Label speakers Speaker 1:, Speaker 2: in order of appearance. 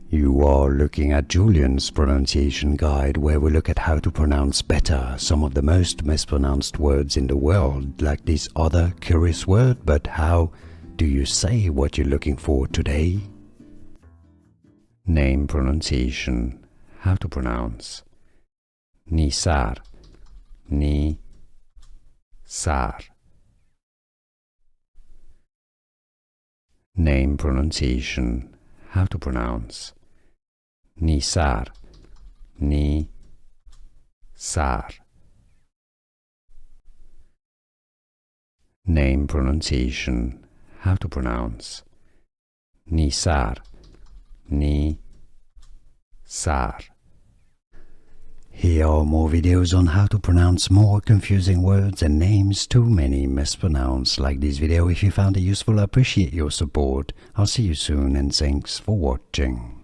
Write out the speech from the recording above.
Speaker 1: You are looking at Julian's pronunciation guide, where we look at how to pronounce better some of the most mispronounced words in the world, like this other curious word. But how do you say what you're looking for today? Name pronunciation. How to pronounce Nisar, Nisar. Name pronunciation. How to pronounce Nisar, Nisar. Name pronunciation. How to pronounce Nisar, Nisar. Here are more videos on how to pronounce more confusing words and names too many mispronounced. Like this video if you found it useful. I appreciate your support. I'll see you soon and thanks for watching.